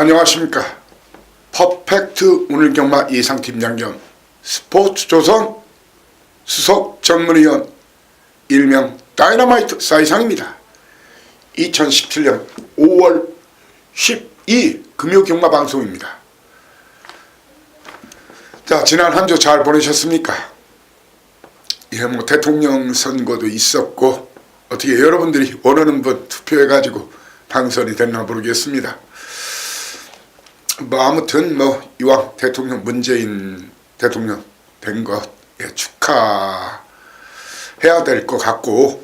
안녕하십니까. 퍼펙트 오늘 경마 예상팀 양경 스포츠조선 수석 전문위원 일명 다이너마이트 사이상입니다. 2017년 5월 12일 금요 경마 방송입니다. 자, 지난 한 주 잘 보내셨습니까? 대통령 선거도 있었고 어떻게 여러분들이 원하는 분 투표해가지고 당선이 됐나 모르겠습니다. 아무튼 이왕 대통령 문재인 대통령 된 것 축하해야 될 것 같고,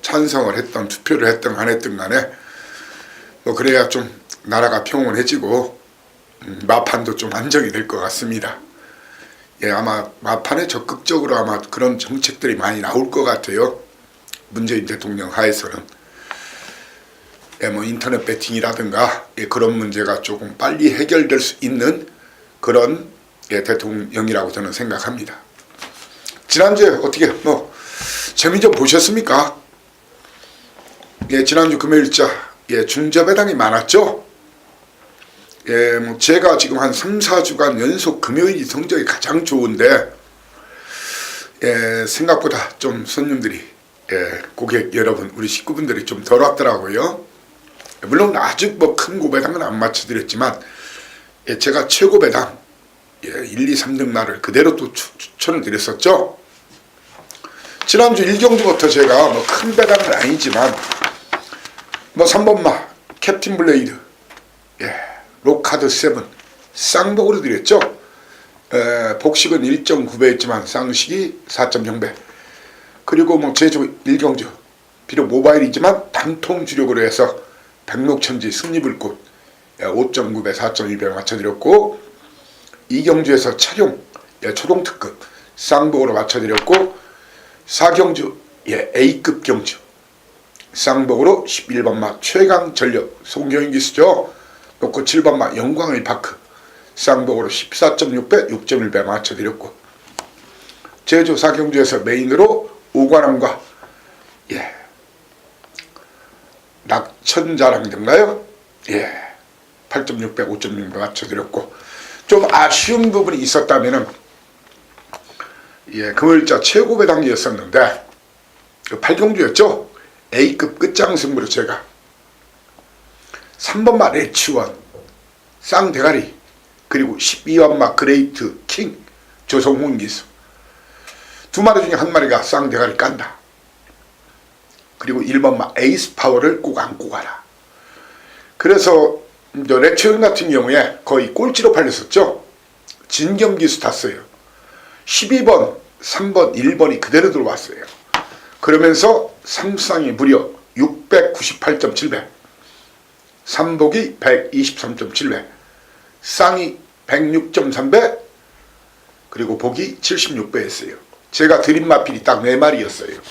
찬성을 했던 투표를 했던 안 했던 간에 그래야 좀 나라가 평온해지고 마판도 좀 안정이 될 것 같습니다. 아마 마판에 적극적으로 아마 그런 정책들이 많이 나올 것 같아요. 문재인 대통령 하에서는. 인터넷 배팅이라든가 그런 문제가 조금 빨리 해결될 수 있는 그런 대통령이라고 저는 생각합니다. 지난주에 어떻게 재미 좀 보셨습니까? 지난주 금요일자 중저배당이 많았죠. 제가 지금 한 3, 4주간 연속 금요일이 성적이 가장 좋은데 생각보다 좀 손님들이 고객 여러분 우리 식구분들이 좀 덜 왔더라고요. 물론 아주 큰 고배당은 안 맞춰드렸지만 제가 최고 배당 1, 2, 3등 날을 그대로 또 추천을 드렸었죠. 지난주 일경주부터 제가 큰 배당은 아니지만 3번마 캡틴 블레이드 로카드 7 쌍복으로 드렸죠. 복식은 1.9배였지만 쌍식이 4.0배. 그리고 제주 일경주 비록 모바일이지만 단통 주력으로 해서 백록천지 승리불꽃 5.9배 4.2배 맞춰드렸고, 이경주에서 차룡 초동특급 쌍복으로 맞춰드렸고, 사경주 A급 경주 쌍복으로 11번마 최강전력 송경인 기수죠. 놓고 7번마 영광의파크 쌍복으로 14.6배 6.1배 맞춰드렸고, 제주 사경주에서 메인으로 오관함과 낙천자랑인가요? 8.6배 5.6배 맞춰드렸고, 좀 아쉬운 부분이 있었다면은 금요일자 최고 배당이었었는데 8경주였죠. A급 끝장승부로 제가 3번마 레츠원 쌍대가리 그리고 12번마 그레이트 킹 조성훈 기수 두 마리 중에 한 마리가 쌍대가리 깐다. 그리고 1번마 에이스 파워를 꼭 안고 가라. 그래서 레츠원 같은 경우에 거의 꼴찌로 팔렸었죠. 진겸기수 탔어요. 12번, 3번, 1번이 그대로 들어왔어요. 그러면서 3쌍이 무려 698.7배, 3복이 123.7배, 쌍이 106.3배, 그리고 복이 76배였어요. 제가 드린 마필이 딱 4마리였어요.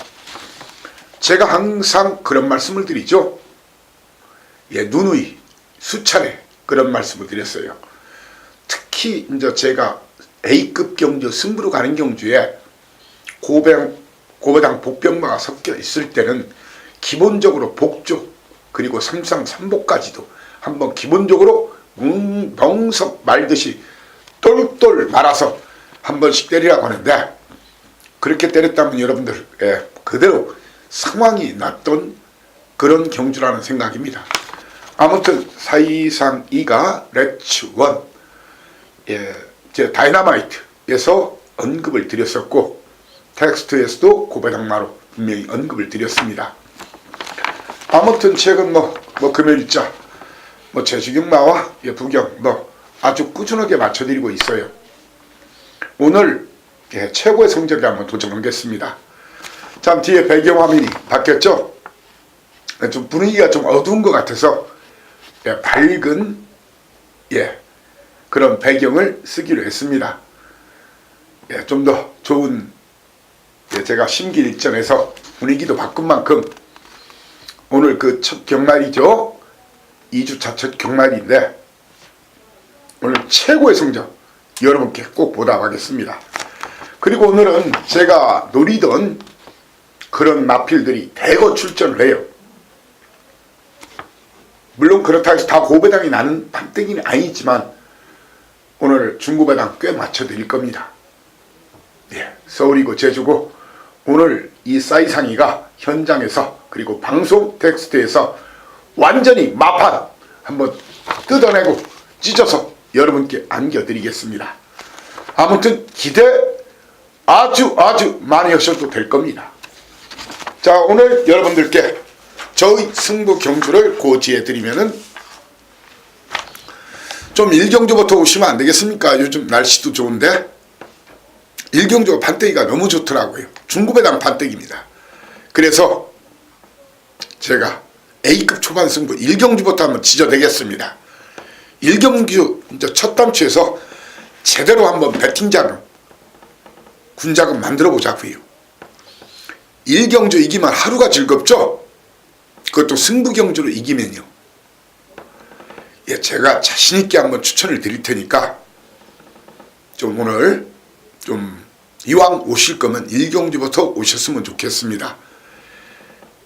제가 항상 그런 말씀을 드리죠. 누누이 수차례 그런 말씀을 드렸어요. 특히 제가 A급 경주 승부로 가는 경주에 고배당 복병마가 섞여 있을 때는 기본적으로 복조 그리고 삼상 삼복까지도 한번 기본적으로 멍석 말듯이 똘똘 말아서 한 번씩 때리라고 하는데, 그렇게 때렸다면 여러분들 그대로 상황이 났던 그런 경주라는 생각입니다. 아무튼 사이상 2가 레츠원 제 다이너마이트에서 언급을 드렸었고, 텍스트에서도 고배당마로 분명히 언급을 드렸습니다. 아무튼 최근 금요일자 제주경마와 부경 아주 꾸준하게 맞춰드리고 있어요. 오늘 최고의 성적에 한번 도전하겠습니다. 참 뒤에 배경화면이 바뀌었죠? 좀 분위기가 좀 어두운 것 같아서 밝은 그런 배경을 쓰기로 했습니다. 좀 더 좋은 제가 심기일전에서 분위기도 바꾼 만큼 오늘 그 첫 경말이죠. 2주차 첫 경말인데 오늘 최고의 성적 여러분께 꼭 보답하겠습니다. 그리고 오늘은 제가 노리던 그런 마필들이 대거 출전을 해요. 물론 그렇다고 해서 다 고배당이 나는 판때기는 아니지만 오늘 중고배당 꽤 맞춰드릴 겁니다. 예, 서울이고 제주고 오늘 이 싸이상이가 현장에서 그리고 방송 텍스트에서 완전히 마판 한번 뜯어내고 찢어서 여러분께 안겨드리겠습니다. 아무튼 기대 아주 많이 하셔도 될 겁니다. 자, 오늘 여러분들께 저의 승부 경주를 고지해 드리면은 좀 일경주부터 오시면 안 되겠습니까? 요즘 날씨도 좋은데 일경주가 판때기가 너무 좋더라고요. 중고배당 판때기입니다. 그래서 제가 A급 초반 승부 일경주부터 한번 지져내겠습니다. 일경주 이제 첫 단추에서 제대로 한번 배팅 자금, 군자금 만들어 보자고요. 일경주 이기면 하루가 즐겁죠? 그것도 승부경주로 이기면요. 예, 제가 자신있게 한번 추천을 드릴 테니까 좀 오늘 좀 이왕 오실 거면 일경주부터 오셨으면 좋겠습니다.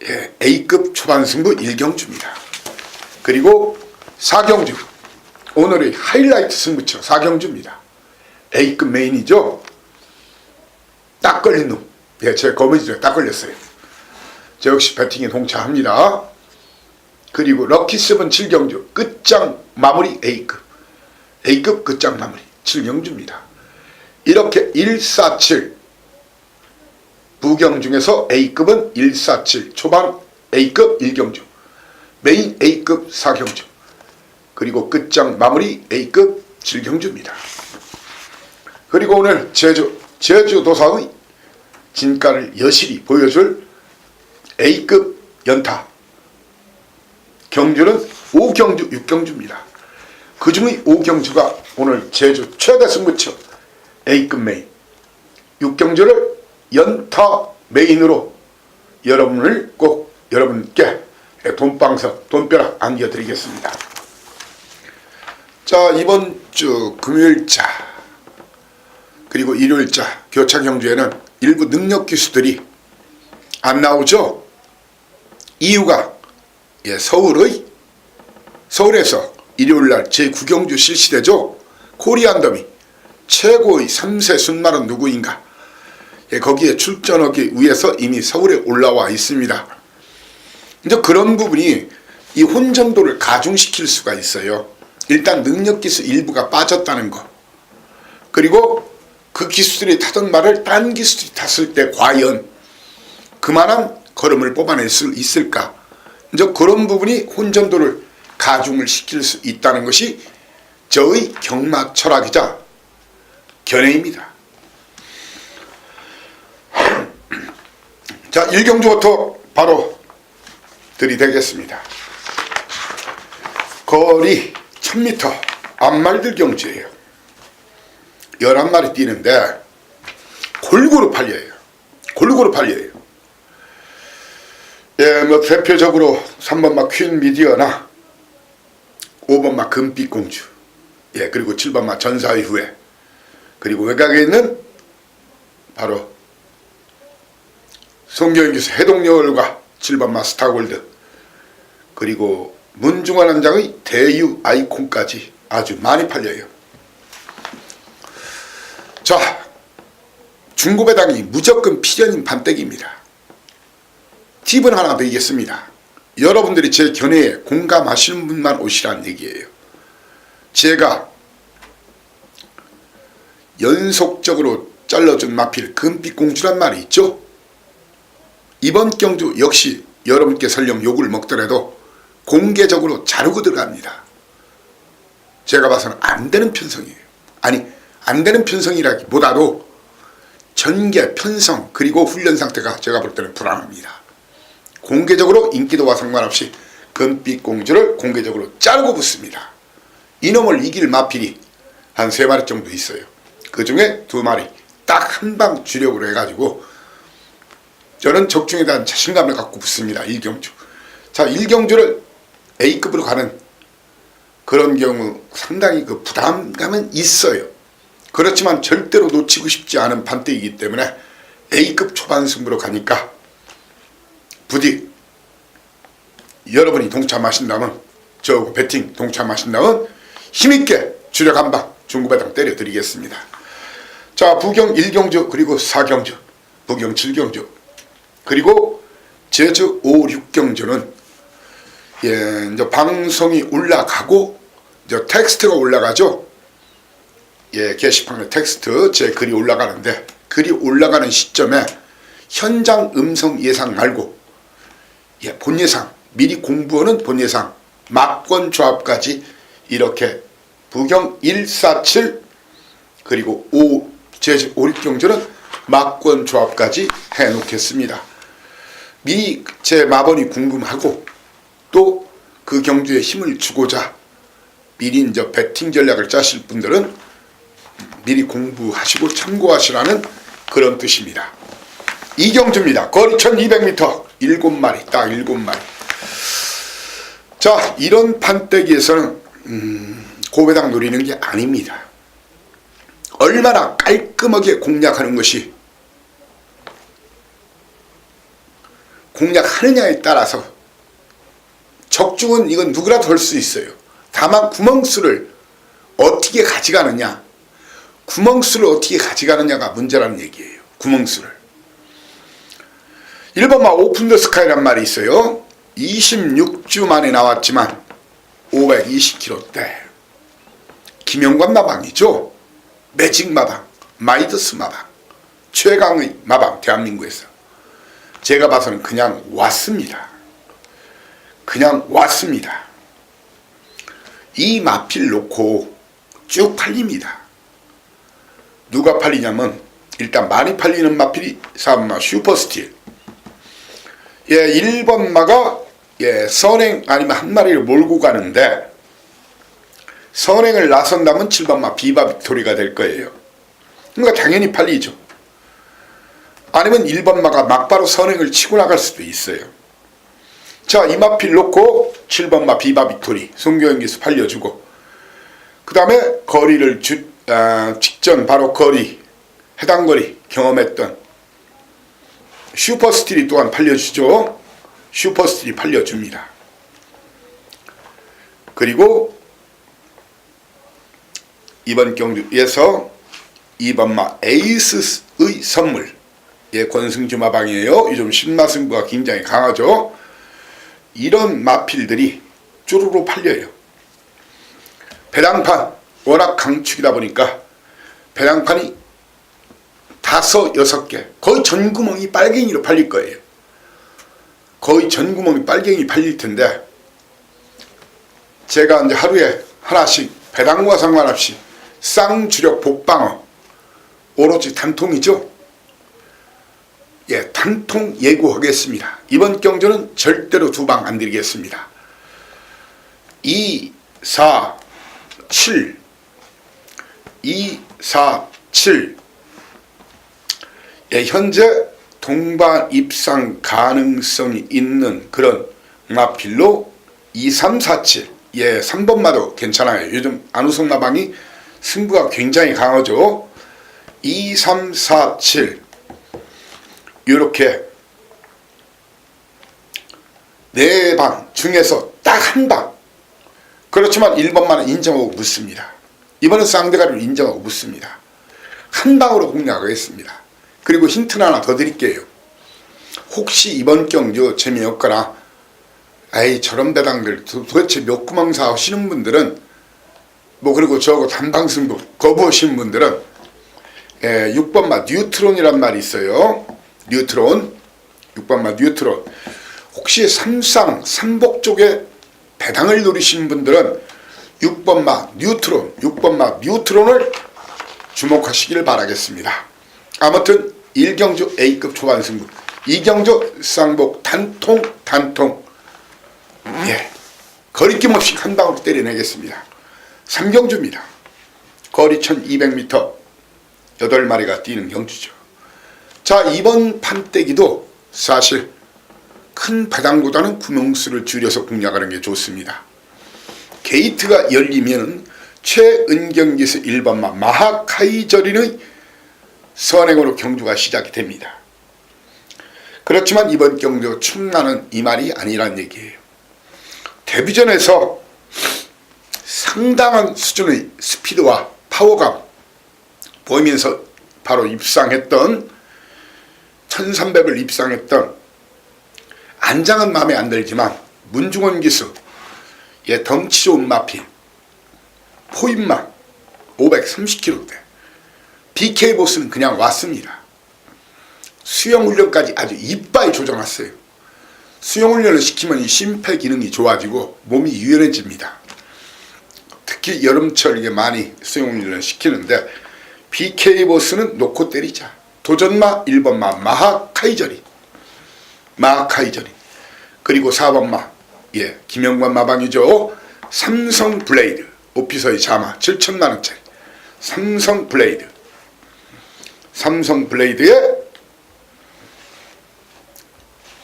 예, A급 초반 승부 일경주입니다. 그리고 4경주 오늘의 하이라이트 승부처 4경주입니다. A급 메인이죠. 딱 걸린 놈. 예, 제 거머쥐에 딱 걸렸어요. 저 역시 배팅에 동참합니다. 그리고 럭키7 7경주 끝장 마무리 A급 끝장 마무리 7경주입니다. 이렇게 147 부경 중에서 A급은 147 초반 A급 1경주 메인 A급 4경주 그리고 끝장 마무리 A급 7경주입니다. 그리고 오늘 제주도사의 진가를 여실히 보여줄 A급 연타 경주는 5경주 6경주입니다. 그 중의 5경주가 오늘 제주 최대 승부처 A급 메인 6경주를 연타 메인으로 여러분께 돈방석 돈벼락 안겨드리겠습니다. 자, 이번 주 금요일자 그리고 일요일자 교차 경주에는 일부 능력 기수들이 안 나오죠. 이유가 서울에서 일요일날 제9경주 실시되죠. 코리안 더비 최고의 3세 순말은 누구인가. 거기에 출전하기 위해서 이미 서울에 올라와 있습니다. 이제 그런 부분이 이 혼전도를 가중시킬 수가 있어요. 일단 능력 기수 일부가 빠졌다는 거. 그리고 그 기수들이 타던 말을 딴 기수들이 탔을 때 과연 그만한 걸음을 뽑아낼 수 있을까? 이제 그런 부분이 혼전도를 가중을 시킬 수 있다는 것이 저의 경마 철학이자 견해입니다. 자, 1경주부터 바로 들이대겠습니다. 거리 1000m 앞말들 경주예요. 11마리 뛰는데 골고루 팔려요. 예, 뭐 대표적으로 3번마 퀸 미디어나 5번마 금빛공주, 예, 그리고 7번마 전사의 후예, 그리고 외곽에 있는 바로 송경기수 해동여울과 7번마 스타골드, 그리고 문중환 원장의 대유 아이콘까지 아주 많이 팔려요. 자, 중고배당이 무조건 필연인 판때기입니다. 팁은 하나 드리겠습니다. 여러분들이 제 견해에 공감하시는 분만 오시라는 얘기예요. 제가 연속적으로 잘라준 마필 금빛공주란 말이 있죠. 이번 경주 역시 여러분께 설령 욕을 먹더라도 공개적으로 자르고 들어갑니다. 제가 봐서는 안 되는 편성이에요. 아니, 안 되는 편성이라기보다도 전개, 편성, 그리고 훈련 상태가 제가 볼 때는 불안합니다. 공개적으로 인기도와 상관없이 금빛공주를 공개적으로 자르고 붙습니다. 이놈을 이길 마필이 한 3마리 정도 있어요. 그 중에 2마리 딱 한 방 주력으로 해가지고 저는 적중에 대한 자신감을 갖고 붙습니다. 1경주. 자, 1경주를 A급으로 가는 그런 경우 상당히 그 부담감은 있어요. 그렇지만 절대로 놓치고 싶지 않은 판때이기 때문에 A급 초반 승부로 가니까 부디 여러분이 동참하신다면 저 배팅 동참하신다면 힘있게 주력 한방 중구배당 때려드리겠습니다. 자, 부경 1경주 그리고 4경주, 부경 7경주 그리고 제주 5, 6경주는 이제 방송이 올라가고 이제 텍스트가 올라가죠. 게시판에 텍스트 제 글이 올라가는데, 글이 올라가는 시점에 현장 음성 예상 말고 본 예상, 미리 공부하는 본 예상, 막권 조합까지 이렇게 부경 147 그리고 제주 5, 6경주는 막권 조합까지 해놓겠습니다. 미리 제 마번이 궁금하고 또 그 경주에 힘을 주고자 미리 이제 배팅 전략을 짜실 분들은 미리 공부하시고 참고하시라는 그런 뜻입니다. 이경주입니다. 거리 1200m 7마리, 딱 7마리. 자, 이런 판때기에서는 고배당 노리는 게 아닙니다. 얼마나 깔끔하게 공략하는 것이 공략하느냐에 따라서 적중은 이건 누구라도 할 수 있어요. 다만 구멍수를 어떻게 가져가느냐, 구멍수를 어떻게 가져가느냐가 문제라는 얘기예요. 구멍수를. 1번마 오픈 더 스카이란 말이 있어요. 26주 만에 나왔지만 520kg대. 김영관 마방이죠. 매직 마방, 마이더스 마방, 최강의 마방, 대한민국에서. 제가 봐서는 그냥 왔습니다. 그냥 왔습니다. 이 마필 놓고 쭉 팔립니다. 누가 팔리냐면 일단 많이 팔리는 마필이 4번마 슈퍼스틸. 1번마가 선행 아니면 한 마리를 몰고 가는데 선행을 나선다면 7번마 비바 빅토리가 될 거예요. 그러니까 당연히 팔리죠. 아니면 1번마가 막바로 선행을 치고 나갈 수도 있어요. 자, 이 마필 놓고 7번마 비바 빅토리 송교영기수 팔려주고, 그 다음에 거리를 직전 바로 거리, 해당 거리 경험했던 슈퍼스틸이 또한 팔려주죠. 슈퍼스틸이 팔려줍니다. 그리고 이번 경주에서 2번마 에이스의 선물, 권승주 마방이에요. 요즘 신마승부가 굉장히 강하죠. 이런 마필들이 쭈루루 팔려요. 배당판 워낙 강축이다 보니까 배당판이 5, 6개, 거의 전 구멍이 빨갱이로 팔릴 거예요. 거의 전 구멍이 빨갱이 팔릴 텐데, 제가 이제 하루에 하나씩 배당과 상관없이 쌍주력 복방어, 오로지 단통이죠. 단통 예고하겠습니다. 이번 경주는 절대로 2방 안 드리겠습니다. 2, 4, 7 2, 4, 7 현재 동반 입상 가능성이 있는 그런 마필로 2, 3, 4, 7 3번마도 괜찮아요. 요즘 안우성 마방이 승부가 굉장히 강하죠. 2, 3, 4, 7 이렇게 4방 중에서 딱 한 방, 그렇지만 1번만은 인정하고 묻습니다. 이번은 쌍대가리를 인정하고 묻습니다. 한 방으로 공략하겠습니다. 그리고 힌트를 하나 더 드릴게요. 혹시 이번 경주 재미없거나 저런 배당들 도대체 몇 구멍사 하시는 분들은, 그리고 저거 단방승부 거부하시는 분들은 6번마 뉴트론이란 말이 있어요. 뉴트론, 6번마 뉴트론. 혹시 삼상, 삼복 쪽에 배당을 노리시는 분들은 6번마 뉴트론을 주목하시길 바라겠습니다. 아무튼 1경주 A급 초반 승부, 2경주 쌍복 단통 거리낌 없이 한 방으로 때려내겠습니다. 3경주입니다. 거리 1200m 8마리가 뛰는 경주죠. 자, 이번 판때기도 사실 큰 배당보다는 구멍수를 줄여서 공략하는 게 좋습니다. 게이트가 열리면 최은경기수 1번마 마하카이저린의 선행으로 경주가 시작이 됩니다. 그렇지만 이번 경주 충나는 이 말이 아니란 얘기예요. 데뷔전에서 상당한 수준의 스피드와 파워감 보이면서 바로 입상했던 1300을 입상했던 안장은 마음에 안 들지만 문중원 기수 덩치 좋은 마필 포인망 530kg대 BK보스는 그냥 왔습니다. 수영훈련까지 아주 이빠이 조정했어요. 수영훈련을 시키면 이 심폐기능이 좋아지고 몸이 유연해집니다. 특히 여름철 이게 많이 수영훈련을 시키는데 BK보스는 놓고 때리자. 도전마 1번마 마하카이저리 그리고 4번마 김영관 마방이죠. 삼성 블레이드 오피서의 자마 7천만원짜리 삼성 블레이드의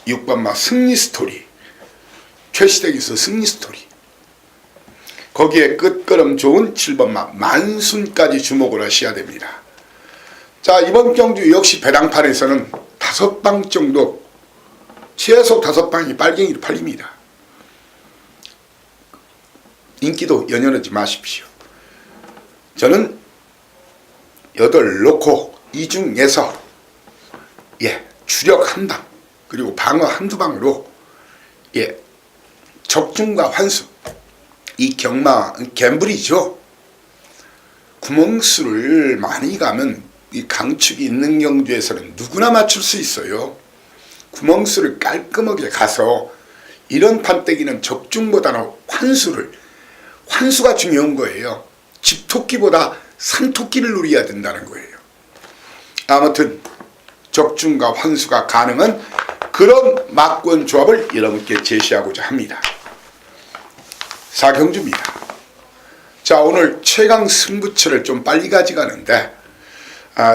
6번마 승리스토리 최시댁에서 승리스토리 거기에 끝걸음 좋은 7번마 만순까지 주목을 하셔야 됩니다. 자, 이번 경주 역시 배당판에서는 5방 정도 최소 5방이 빨갱이로 팔립니다. 인기도 연연하지 마십시오. 저는 8 놓고 이 중에서 주력 1방 그리고 방어 1~2방으로 적중과 환수 이 갬블이죠. 구멍수를 많이 가면 이 강축이 있는 경주에서는 누구나 맞출 수 있어요. 구멍수를 깔끔하게 가서 이런 판때기는 적중보다는 환수가 중요한 거예요. 집토끼보다 산토끼를 누려야 된다는 거예요. 아무튼 적중과 환수가 가능한 그런 막권 조합을 여러분께 제시하고자 합니다. 4경주입니다. 자, 오늘 최강 승부처를 좀 빨리 가져가는데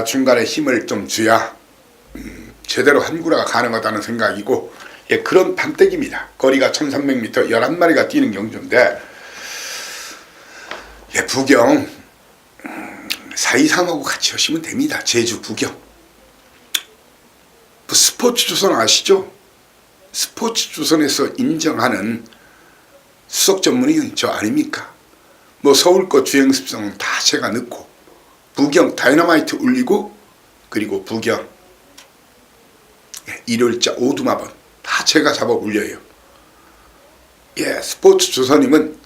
중간에 힘을 좀 줘야 제대로 한구라가 가능하다는 생각이고 그런 판때기입니다. 거리가 1300m 11마리가 뛰는 경주인데 부경 423하고 같이 하시면 됩니다. 제주 부경 스포츠조선 아시죠? 스포츠조선에서 인정하는 수석 전문의 저 아닙니까? 뭐 서울거 주행습성은 다 제가 넣고 부경 다이너마이트 울리고 그리고 부경 일요일자 오두마번 다 제가 잡아 올려요. 스포츠조선님은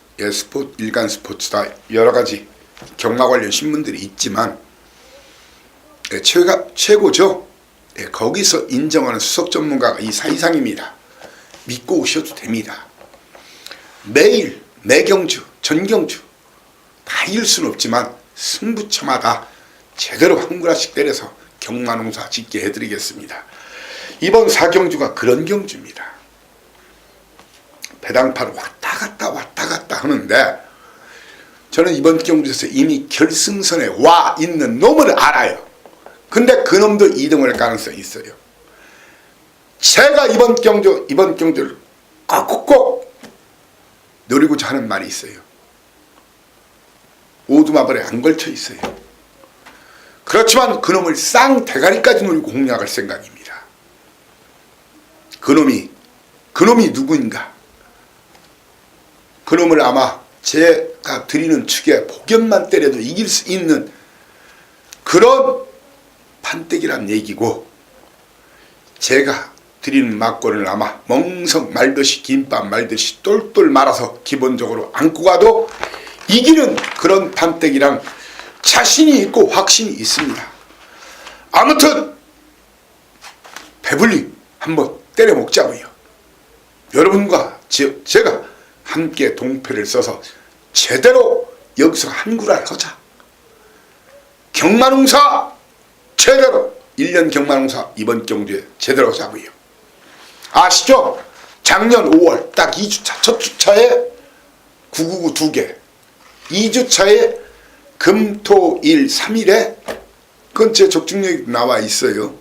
일간 스포츠다 여러가지 경마 관련 신문들이 있지만 최고죠. 거기서 인정하는 수석 전문가가 이 사이상입니다. 믿고 오셔도 됩니다. 매일 매경주 전경주 다 이길 수는 없지만 승부처마다 제대로 한 구라씩 때려서 경마농사 짓게 해드리겠습니다. 이번 4경주가 그런 경주입니다. 배당판 왔다 갔다 하는데 저는 이번 경주에서 이미 결승선에 와 있는 놈을 알아요. 근데 그 놈도 2등을 할 가능성이 있어요. 제가 이번 경주를 꼭 노리고자 하는 말이 있어요. 오두마벌에 안 걸쳐 있어요. 그렇지만 그 놈을 쌍대가리까지 노리고 공략할 생각입니다. 그 놈이 누구인가? 그 놈을 아마 제가 드리는 축에 복연만 때려도 이길 수 있는 그런 판때기란 얘기고 제가 드리는 막권을 아마 멍석 말듯이 김밥 말듯이 똘똘 말아서 기본적으로 안고 가도 이기는 그런 판때기랑 자신이 있고 확신이 있습니다. 아무튼 배불리 한번 때려 먹자고요. 여러분과 제가 함께 동패를 써서 제대로 여기서 한구라를 하자. 경마농사 제대로 1년 경마농사 이번 경주에 제대로 하자고요. 아시죠? 작년 5월 딱 2주차 첫 주차에 999 2개 2주차에 금토일 3일에 그건 제 적중력이 나와 있어요.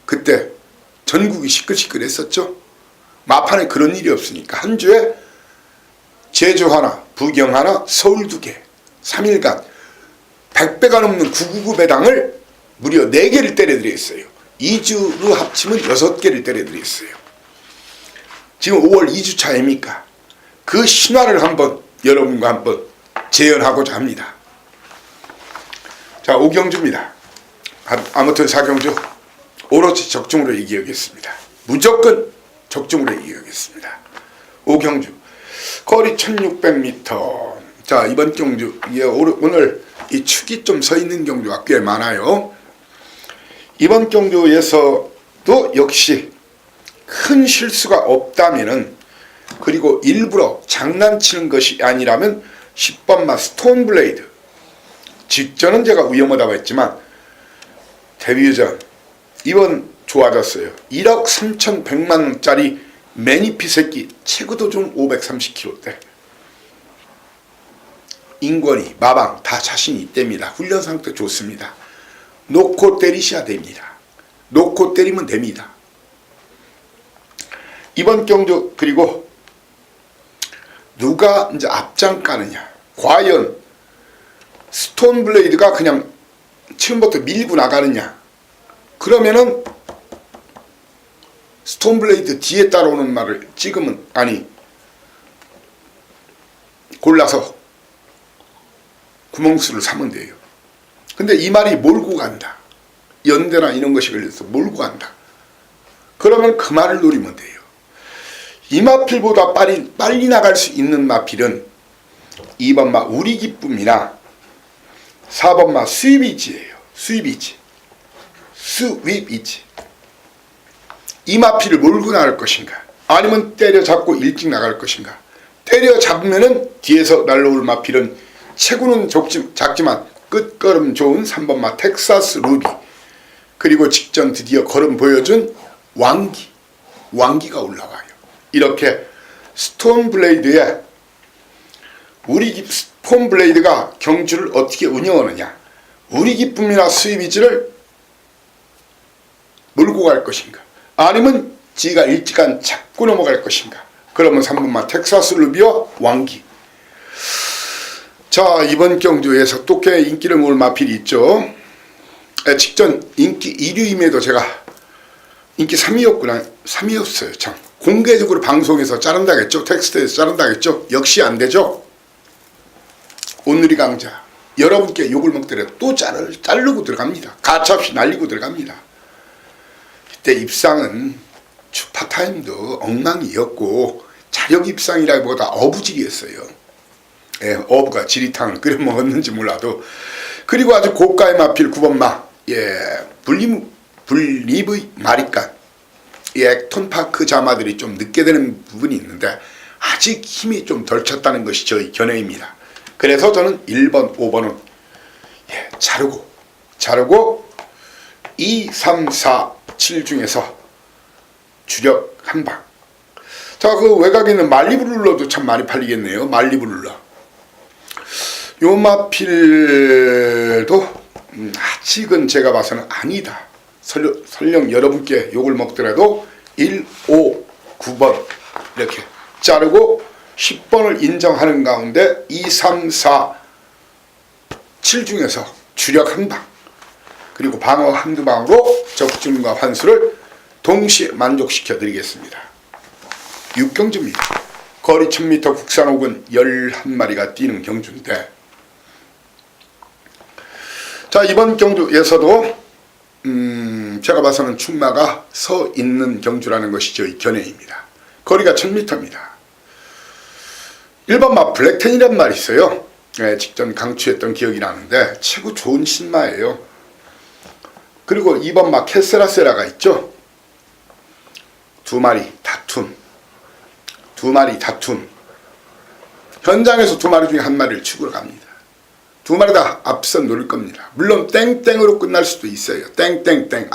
그때 전국이 시끌시끌했었죠. 마판에 그런 일이 없으니까 한 주에 제주 하나 부경 하나 서울 2개 3일간 100배가 넘는 999 배당을 무려 4개를 때려드렸어요. 2주로 합치면 6개를 때려드렸어요. 지금 5월 2주차입니까? 그 신화를 한번 여러분과 한번 재연하고자 합니다. 자, 5경주입니다. 아무튼 4경주 오로지 적중으로 이기겠습니다. 무조건 적중으로 이기겠습니다. 5경주 거리 1600m. 자, 이번 경주 오늘 이 축이 좀 서 있는 경주가 꽤 많아요. 이번 경주에서도 역시 큰 실수가 없다면은, 그리고 일부러 장난치는 것이 아니라면 10번마 스톤블레이드. 직전은 제가 위험하다고 했지만 데뷔전 이번 좋아졌어요. 1억 3,100만원짜리 매니피 새끼 체구도중 530kg대. 인권이 마방 다 자신이 있답니다. 훈련 상태 좋습니다. 놓고 때리셔야 됩니다. 놓고 때리면 됩니다. 이번 경주, 그리고 누가 이제 앞장 까느냐. 과연 스톤블레이드가 그냥 처음부터 밀고 나가느냐. 그러면은 스톤블레이드 뒤에 따라오는 말을 찍으면, 아니 골라서 구멍수를 사면 돼요. 근데 이 말이 몰고 간다. 연대나 이런 것이 걸려서 몰고 간다. 그러면 그 말을 노리면 돼요. 이 마필보다 빨리 나갈 수 있는 마필은 2번마 우리 기쁨이나 4번마 스위비지예요. 스위비지. 이 마필을 몰고 나갈 것인가, 아니면 때려잡고 일찍 나갈 것인가. 때려잡으면은 뒤에서 날라올 마필은 체구는 작지만 끝걸음 좋은 3번마 텍사스 루비, 그리고 직전 드디어 걸음 보여준 왕기가 올라와요. 이렇게 스톤블레이드에 우리 스톤블레이드가 경주를 어떻게 운영하느냐, 우리 기쁨이나 스위비지를 몰고 갈 것인가, 아니면 지가 일찍간 잡고 넘어갈 것인가. 그러면 3번마 텍사스 루비와 왕기. 자, 이번 경주에서 또 꽤 인기를 모을 마필이 있죠. 직전 인기 1위임에도 제가 인기 3위였어요. 참 공개적으로 방송에서 자른다겠죠. 텍스트에서 자른다겠죠. 역시 안 되죠. 오늘이 강자. 여러분께 욕을 먹더라도 또 자르고 들어갑니다. 가차없이 날리고 들어갑니다. 그때 입상은 파타임도 엉망이었고 자력 입상이라기보다 어부질이었어요. 예, 어부가 지리탕을 끓여 먹었는지 몰라도. 그리고 아주 고가의 마필 9번마, 분리브이 마리칸, 액톤파크 자마들이 좀 늦게 되는 부분이 있는데 아직 힘이 좀 덜 찼다는 것이 저희 견해입니다. 그래서 저는 1번, 5번은 자르고 2, 3, 4, 7 중에서 주력 한방. 자, 그 외곽에 있는 말리브룰러도 참 많이 팔리겠네요. 말리브룰러. 요 마필도 아직은 제가 봐서는 아니다. 설령 여러분께 욕을 먹더라도 1, 5, 9번 이렇게 자르고 10번을 인정하는 가운데 2, 3, 4, 7 중에서 주력 한 방, 그리고 방어 한두 방으로 적중과 환수를 동시에 만족시켜 드리겠습니다. 6경주입니다. 거리 1000m 국산 혹은 11마리가 뛰는 경주인데, 자, 이번 경주에서도 제가 봐서는 충마가 서 있는 경주라는 것이 저희 견해입니다. 거리가 1000m입니다. 1번마 블랙텐이란 말이 있어요. 직전 강추했던 기억이 나는데 최고 좋은 신마예요. 그리고 2번마 캐세라세라가 있죠. 두 마리 다툼. 현장에서 두 마리 중에 한 마리를 축으로 갑니다. 두 마리 다 앞선 노릴 겁니다. 물론 땡땡으로 끝날 수도 있어요. 땡땡땡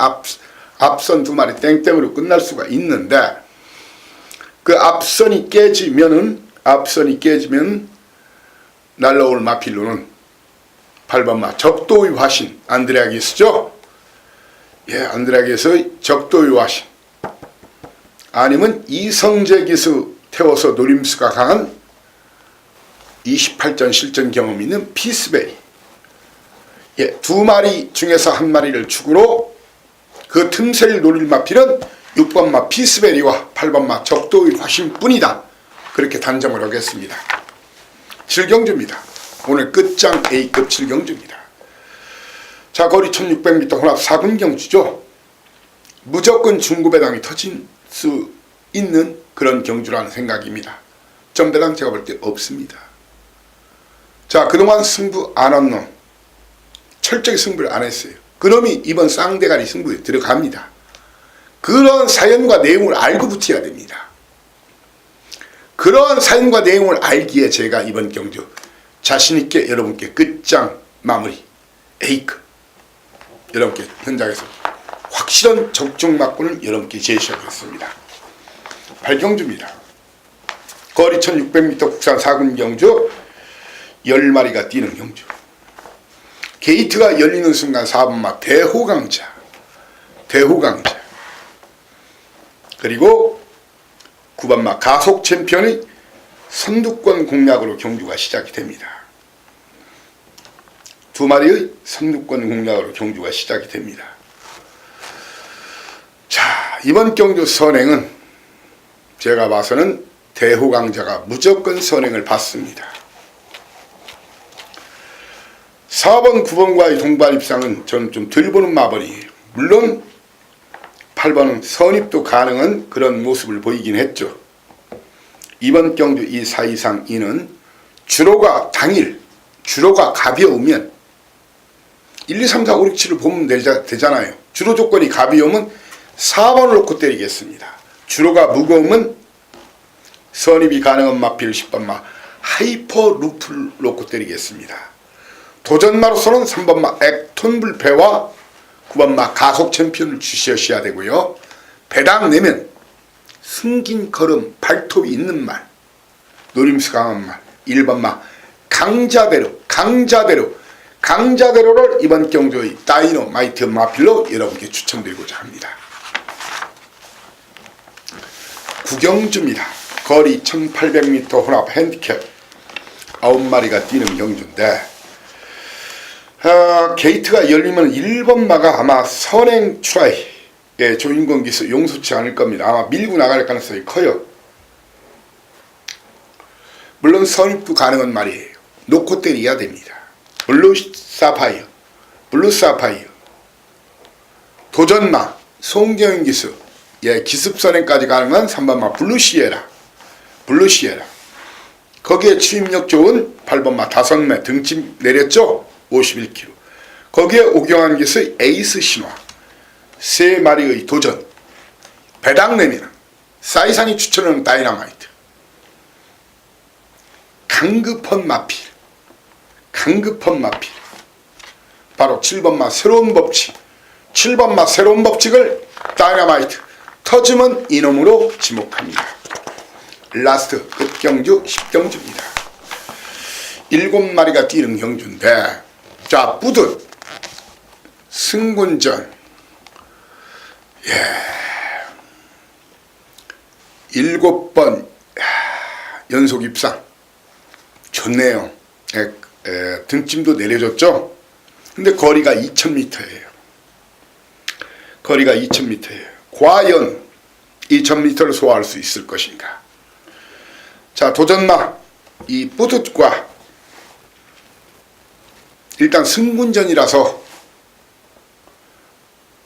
앞선 두 마리 땡땡으로 끝날 수가 있는데, 그 앞선이 깨지면 날라올 마필로는 8번마 적도의 화신 안드레아기스죠. 안드레아기스의 적도의 화신, 아니면 이성재 기수 태워서 노림수가 강한 28전 실전 경험이 있는 피스베리. 두 마리 중에서 한 마리를 축으로 그 틈새를 노릴 마필은 6번마 피스베리와 8번마 적도의 화신뿐이다. 그렇게 단정을 하겠습니다. 7경주입니다. 오늘 끝장 A급 7경주입니다. 자, 거리 1600m 혼합 4분 경주죠. 무조건 중구배당이 터질 수 있는 그런 경주라는 생각입니다. 점배당 제가 볼 때 없습니다. 자, 그동안 승부 안 한 놈, 철저히 승부를 안 했어요. 그놈이 이번 쌍대가리 승부에 들어갑니다. 그런 사연과 내용을 알고 붙여야 됩니다. 그런 사연과 내용을 알기에 제가 이번 경주 자신있게 여러분께 끝장 마무리 A급 여러분께 현장에서 확실한 적중 맞고는 여러분께 제시하겠습니다. 8경주입니다. 거리 1600m 국산 4군 경주 10마리가 뛰는 경주. 게이트가 열리는 순간 4번마 대호강자 그리고 9번마 가속 챔피언의 선두권 공략으로 경주가 시작이 됩니다. 두 마리의 선두권 공략으로 경주가 시작이 됩니다. 자, 이번 경주 선행은 제가 봐서는 대호강자가 무조건 선행을 받습니다. 4번, 9번과의 동반 입상은 저는 좀 덜 보는 마블이에요. 물론 8번은 선입도 가능한 그런 모습을 보이긴 했죠. 이번 경주 이 4이상 2는 주로가 당일, 주로가 가벼우면 1, 2, 3, 4, 5, 6, 7을 보면 되잖아요. 주로 조건이 가벼우면 4번을 놓고 때리겠습니다. 주로가 무거우면 선입이 가능한 마필 10번마 하이퍼 루프를 놓고 때리겠습니다. 도전마로서는 3번마 액톤 불패와 9번마 가속 챔피언을 주시하셔야 되고요. 배당 내면 승긴 걸음 발톱이 있는 말, 노림수 강한 말, 1번마 강자대로를 이번 경주의 다이너마이트 마필로 여러분께 추천드리고자 합니다. 9경주입니다. 거리 1800m 혼합 핸디캡 9마리가 뛰는 경주인데 게이트가 열리면 1번마가 아마 선행 출하의 조인권 기수 용서치 않을 겁니다. 아마 밀고 나갈 가능성이 커요. 물론 선입도 가능한 말이에요. 놓고 때려야 됩니다. 블루 사파이어 도전마 송경인 기수 기습 선행까지 가능한 3번마 블루시에라 거기에 추임력 좋은 8번마 다섯매 등짐 내렸죠. 51kg. 거기에 오경환 기수의 에이스 신화 3마리의 도전 배당 내면 사이상이 추천하는 다이너마이트 강급한 마필 바로 7번마 새로운 법칙을 다이너마이트 터지면 이놈으로 지목합니다. 라스트 끝경주 10경주입니다. 7마리가 뛰는 경주인데 자, 뿌듯 승군전 7번 연속 입상 좋네요. 등짐도 내려줬죠. 근데 거리가 2000m예요. 과연 2000m를 소화할 수 있을 것인가. 자, 도전마 이 뿌듯과 일단 승군전이라서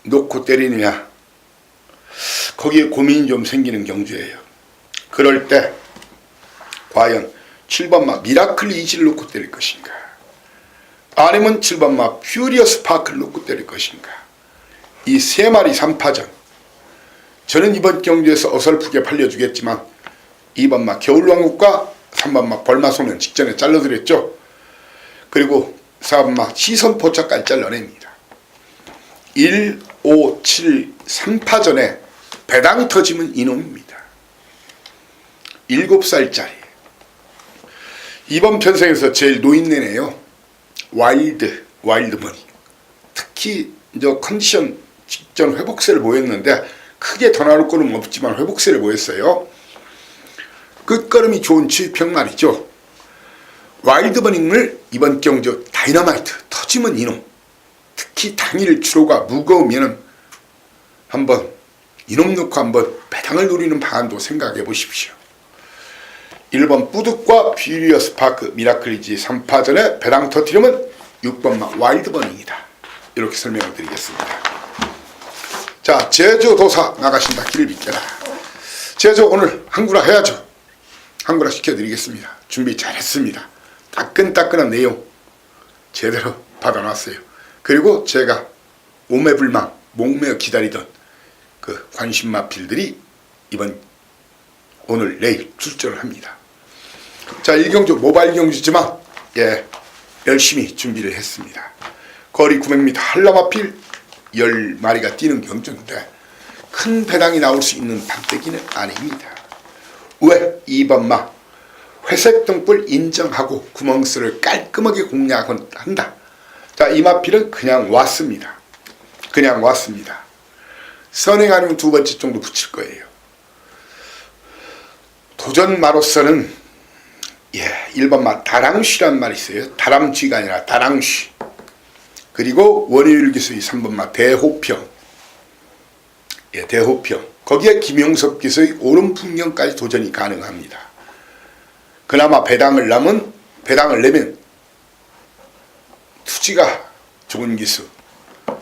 놓고 때리느냐 거기에 고민이 좀 생기는 경주예요. 그럴 때 과연 7번마 미라클 이지를 놓고 때릴 것인가 아니면 7번마 퓨리어스 파크를 놓고 때릴 것인가. 이 3마리 3파전 저는 이번 경주에서 어설프게 팔려주겠지만 2번마 겨울왕국과 3번마 벌마소는 직전에 잘라드렸죠. 그리고 4번마 시선포착까지 잘라냅니다. 1, 5, 7, 3파전에 배당이 터지면 이놈입니다. 7살짜리 이번 편성에서 제일 노인네네요. 와일드머니 특히 컨디션 직전 회복세를 보였는데 크게 더 나올 거는 없지만 회복세를 보였어요. 끝걸음이 좋은 취입형 말이죠. 와일드버닝을 이번 경주 다이너마이트 터지면 이놈 특히 당일 주로가 무거우면 한번 이놈 넣고 한번 배당을 노리는 방안도 생각해 보십시오. 1번 뿌득과 퓨리어스 파크 미라클리지 3파전의 배당 터트림은 6번마 와일드버닝이다. 이렇게 설명을 드리겠습니다. 자, 제주도사 나가신다. 길을 비켜라. 제주 오늘 한구라 해야죠. 한구라 시켜드리겠습니다. 준비 잘했습니다. 따끈따끈한 내용 제대로 받아놨어요. 그리고 제가 오매불망 목매어 기다리던 그 관심마필들이 오늘 내일 출전을 합니다. 자, 1경주 모바일 경주지만 열심히 준비를 했습니다. 거리 900m 한라마필 10마리가 뛰는 경주인데 큰 배당이 나올 수 있는 판때기는 아닙니다. 왜? 2번마 회색 등불 인정하고 구멍수를 깔끔하게 공략한다. 자, 이 마필은 그냥 왔습니다. 그냥 왔습니다. 선행 아니면 두 번째 정도 붙일 거예요. 도전마로서는 1번마 다랑쉬란 말이 있어요. 다람쥐가 아니라 다랑쉬. 그리고 원효율 기수의 3번마 대호평. 대호평. 거기에 김용석 기수의 오름풍경까지 도전이 가능합니다. 그나마 배당을 내면 투지가 좋은 기수.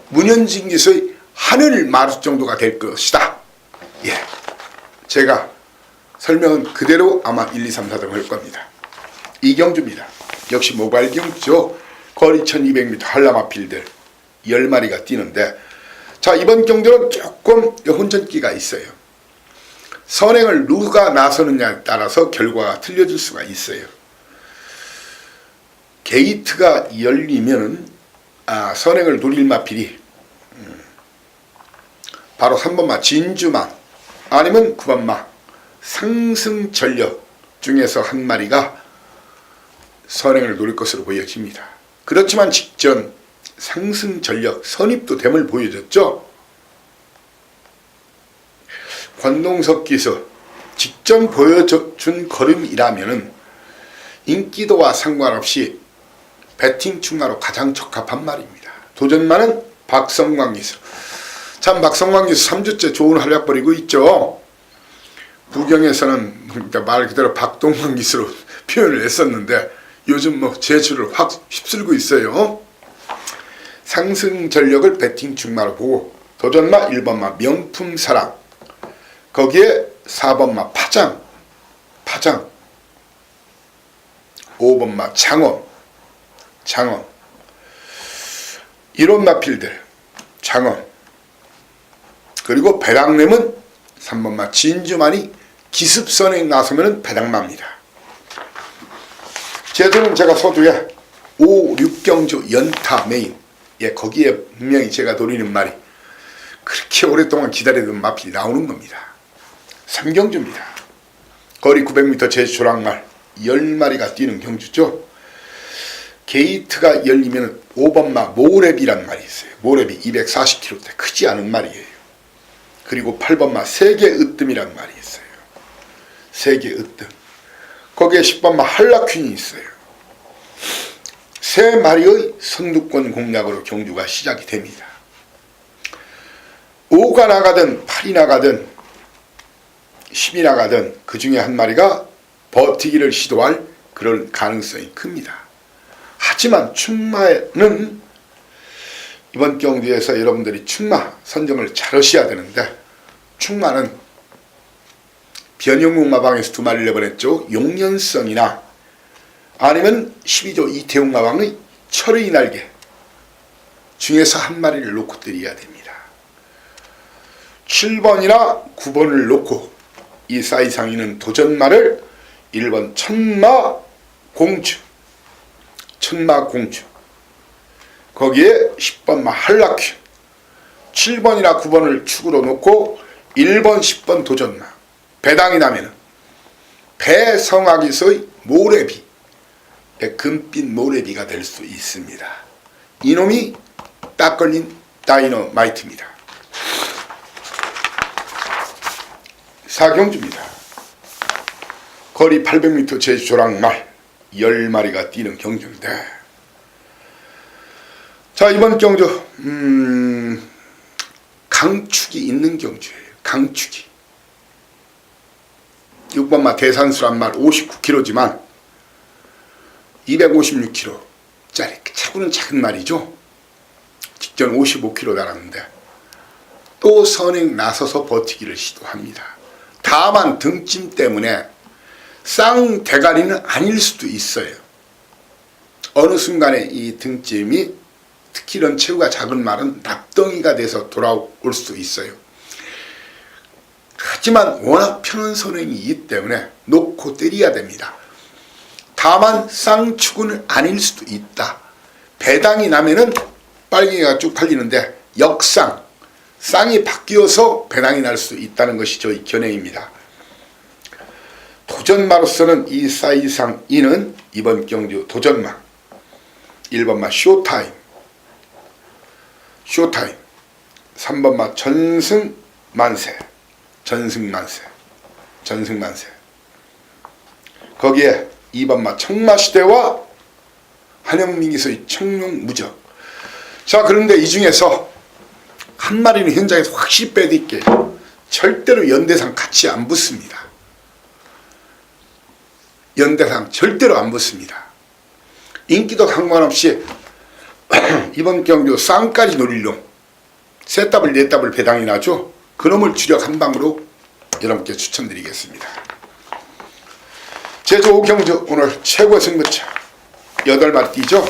문현진 기수의 하늘 마루 정도가 될 것이다. 제가 설명은 그대로 아마 1, 2, 3, 4등 할 겁니다. 이경주입니다. 역시 모바일 경주죠. 거리 1200m 한라마필들 10마리가 뛰는데, 자, 이번 경주는 조금 혼전기가 있어요. 선행을 누가 나서느냐에 따라서 결과가 틀려질 수가 있어요. 게이트가 열리면은 선행을 누릴 마필이 바로 3번마 진주만 아니면 9번마 상승전력 중에서 한 마리가 선행을 노릴 것으로 보여집니다. 그렇지만 직전 상승전력 선입도 됨을 보여줬죠. 권동석 기수 직전 보여준 걸음이라면은 인기도와 상관없이 배팅 충마로 가장 적합한 말입니다. 도전마는 박성광 기수. 참 박성광 기수 3주째 좋은 활약 벌이고 있죠. 부경에서는 말 그대로 박동광 기수로 표현을 했었는데 요즘 제주를 확 휩쓸고 있어요. 상승 전력을 배팅 충마로 보고 도전마 1번마 명품사랑, 거기에 4번마 파장 5번마 장엄 이런 마필들 장엄, 그리고 배당nem은 3번마 진주만이 기습선에 나서면 배당마입니다. 제주는 제가 서두에 5, 6경주 연타 메인, 거기에 분명히 제가 노리는 말이 그렇게 오랫동안 기다리던 마필이 나오는 겁니다. 3경주입니다. 거리 900m 제주 조랑말 10마리가 뛰는 경주죠. 게이트가 열리면 5번마 모래비란 말이 있어요. 모래비 240kg대 크지 않은 말이에요. 그리고 8번마 세계 으뜸이란 말이 있어요. 세계 으뜸. 거기에 10번마 한라퀸이 있어요. 세 마리의 선두권 공략으로 경주가 시작이 됩니다. 5가 나가든 8이 나가든 10이 나가든 그 중에 한 마리가 버티기를 시도할 그런 가능성이 큽니다. 하지만 충마는 이번 경주에서 여러분들이 충마 선정을 잘 하셔야 되는데, 충마는 변영국 마방에서 2마리를 내보냈죠. 용년성이나 아니면 12조 이태용 마방의 철의 날개 중에서 한 마리를 놓고 드려야 됩니다. 7번이나 9번을 놓고 이 사이상이는 도전마를 1번 천마공주 거기에 10번마 한라퀸 7번이나 9번을 축으로 놓고 1번 10번 도전마 배당이 나면은 배성학에서의 모래비, 금빛 모래비가 될 수 있습니다. 이놈이 딱 걸린 다이너마이트입니다. 4경주입니다. 거리 800m 제주 조랑말 10마리가 뛰는 경주인데, 자, 이번 경주 강축이 있는 경주예요. 강축이. 6번마 대산수란 말 59kg지만 256kg짜리 차고는 작은 말이죠. 직전 55kg 달았는데 또 선행 나서서 버티기를 시도합니다. 다만 등짐 때문에 쌍대가리는 아닐 수도 있어요. 어느 순간에 이 등짐이 특히 이런 체구가 작은 말은 납덩이가 돼서 돌아올 수도 있어요. 하지만 워낙 편한 선행이기 때문에 놓고 때려야 됩니다. 다만 쌍축은 아닐 수도 있다. 배당이 나면은 빨갱이가 쭉 팔리는데 역상, 쌍이 바뀌어서 배당이 날 수 있다는 것이 저희 견해입니다. 도전마로서는 이 사이상 이는 이번 경주 도전마 1번마 쇼타임 3번마 전승만세 거기에 2번마 청마시대와 한영민기서의 청룡무적. 자, 그런데 이 중에서 한 마리는 현장에서 확실히 빼드릴게요. 절대로 연대상 같이 안 붙습니다. 연대상 절대로 안 붙습니다. 인기도 상관없이 이번 경주 쌍까지 노릴 놈, 세 더블, 네 더블 배당이 나죠. 그놈을 주력 한 방으로 여러분께 추천드리겠습니다. 제주 5경주 오늘 최고의 승부처 8마리 뛰죠.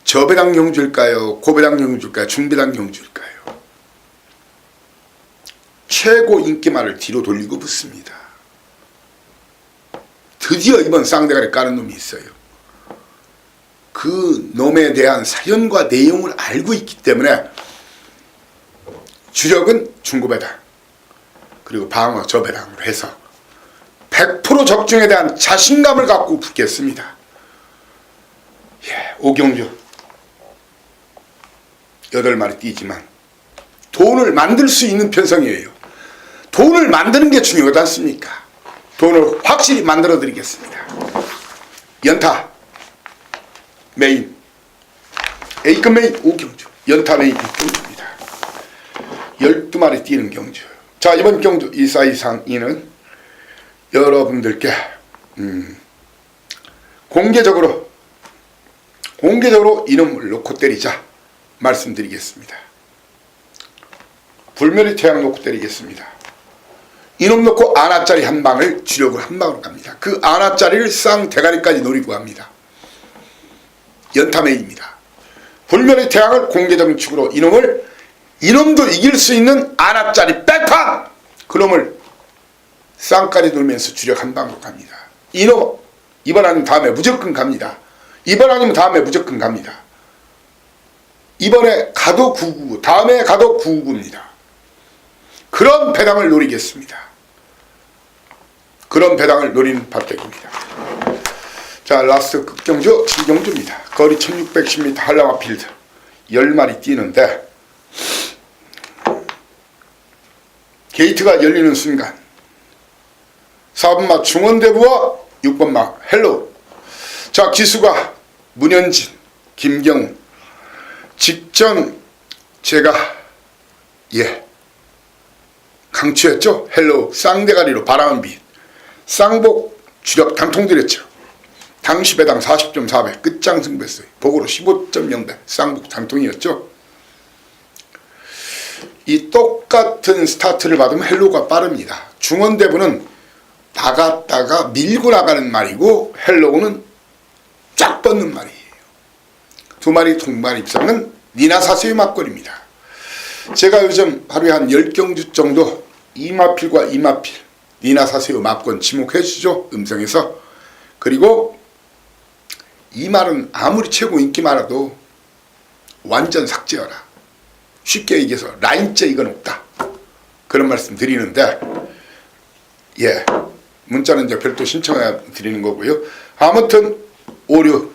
저배당 경주일까요? 고배당 경주일까요? 중배당 경주일까요? 최고 인기말을 뒤로 돌리고 붙습니다. 드디어 이번 쌍대가리 까는 놈이 있어요. 그 놈에 대한 사연과 내용을 알고 있기 때문에 주력은 중고배당 그리고 방어 저배당으로 해서 100% 적중에 대한 자신감을 갖고 붙겠습니다. 예, 오경주 8마리 뛰지만 돈을 만들 수 있는 편성이에요. 돈을 만드는 게 중요하지 않습니까? 돈을 확실히 만들어 드리겠습니다. 연타 메인 A급 메인 오경주, 연타 메인 경주입니다. 12마리 뛰는 경주. 자, 이번 경주 이사이상 이는 여러분들께 공개적으로 이놈을 놓고 때리자 말씀드리겠습니다. 불멸의 태양 놓고 때리겠습니다. 이놈 놓고 아나짜리 한 방을 주력으로 한 방으로 갑니다. 그 아나짜리를 쌍대가리까지 노리고 합니다. 연타메입니다. 불멸의 태양을 공개적인 축으로 이놈도 이길 수 있는 아나짜리 백판! 그놈을 쌍까지 놀면서 주력 한 방으로 갑니다. 이놈 이번 아니면 다음에 무조건 갑니다. 이번 아니면 다음에 무조건 갑니다. 이번에 가도 999, 다음에 가도 999입니다. 그런 배당을 노리겠습니다. 그런 배당을 노리는 밥백입니다. 자, 라스트 극경주 7경주입니다. 거리 1610m 한라마 필드 10마리 뛰는데 게이트가 열리는 순간 4번마 중원대부와 6번마 헬로우. 자, 기수가 문현진, 김경우. 직전 제가 강추했죠. 헬로우 쌍대가리로 바람은 빛 쌍복 주력 당통드렸죠. 당시 배당 40.4배 끝장 승부했어요. 복으로 15.0배 쌍복 당통이었죠. 이 똑같은 스타트를 받으면 헬로우가 빠릅니다. 중원대부는 나갔다가 밀고 나가는 말이고 헬로우는 쫙 뻗는 말이에요. 두 마리 동반 입상은 니나사세의 맞거리입니다. 제가 요즘 하루에 한 10경주 정도 이마필과 이마필 니나사세의 맞권 지목해 주죠. 음성에서. 그리고 이 말은 아무리 최고 인기 많아도 완전 삭제하라. 쉽게 얘기해서 라인째 이건 없다. 그런 말씀 드리는데 문자는 이제 별도 신청해 드리는 거고요. 아무튼 오류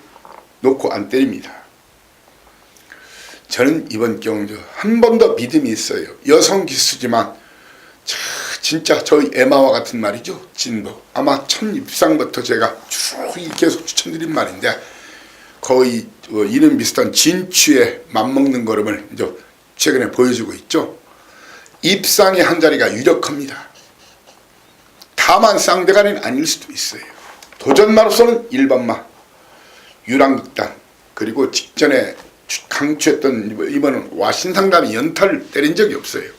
놓고 안 때립니다. 저는 이번 경주 한 번 더 믿음이 있어요. 여성 기수지만 진짜 저희 에마와 같은 말이죠. 진도 아마 첫 입상부터 제가 쭉 계속 추천드린 말인데 거의 이름 비슷한 진추에 맞먹는 걸음을 이제 최근에 보여주고 있죠. 입상의 한 자리가 유력합니다. 다만 쌍대가리는 아닐 수도 있어요. 도전마로서는 일반마, 유랑극단, 그리고 직전에 강추했던 이번은 와신상담이 연타를 때린 적이 없어요.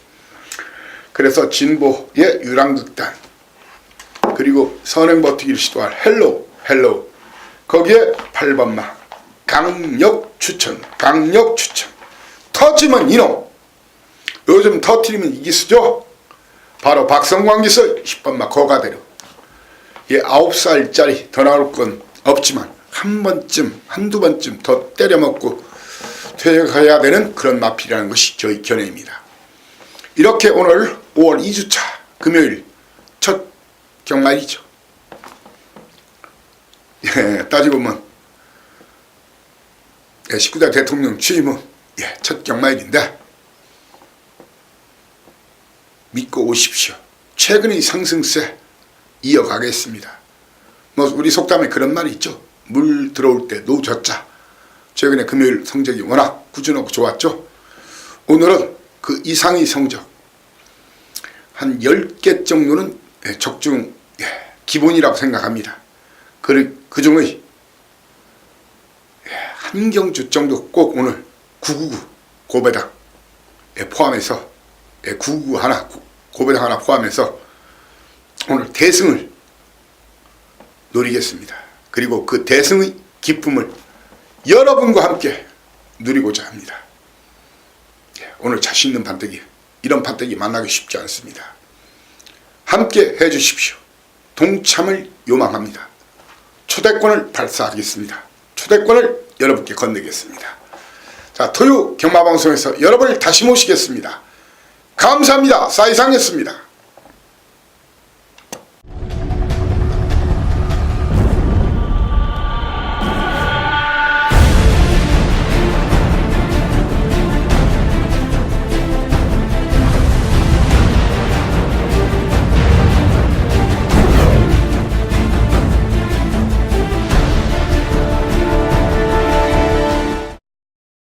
그래서 진보의 유랑극단, 그리고 선행버티기를 시도할 헬로우, 거기에 8번마 강력 추천, 터지면 이놈, 요즘 터트리면 이기수죠. 바로 박성광 기수 10번마 거가대로. 9살짜리 더 나올 건 없지만 한두 번쯤 더 때려먹고 퇴역해야 되는 그런 마필이라는 것이 저희 견해입니다. 이렇게 오늘 5월 2주차 금요일 첫 경마일이죠. 따지고 보면 19대 대통령 취임은 첫 경마일인데 믿고 오십시오. 최근의 상승세 이어가겠습니다. 뭐 우리 속담에 그런 말이 있죠. 물 들어올 때 노젓자. 최근에 금요일 성적이 워낙 꾸준하고 좋았죠. 오늘은 그 이상의 성적 한 10개 정도는 적중 기본이라고 생각합니다. 그 중의 한 경주 정도 꼭 오늘 999 고배당 포함해서 999 하나 고배당 하나 포함해서 오늘 대승을 노리겠습니다. 그리고 그 대승의 기쁨을 여러분과 함께 누리고자 합니다. 오늘 자신 있는 판때기, 이런 판때기 만나기 쉽지 않습니다. 함께 해주십시오. 동참을 요망합니다. 초대권을 발사하겠습니다. 초대권을 여러분께 건네겠습니다. 자, 토요 경마방송에서 여러분을 다시 모시겠습니다. 감사합니다. 사이상이었습니다.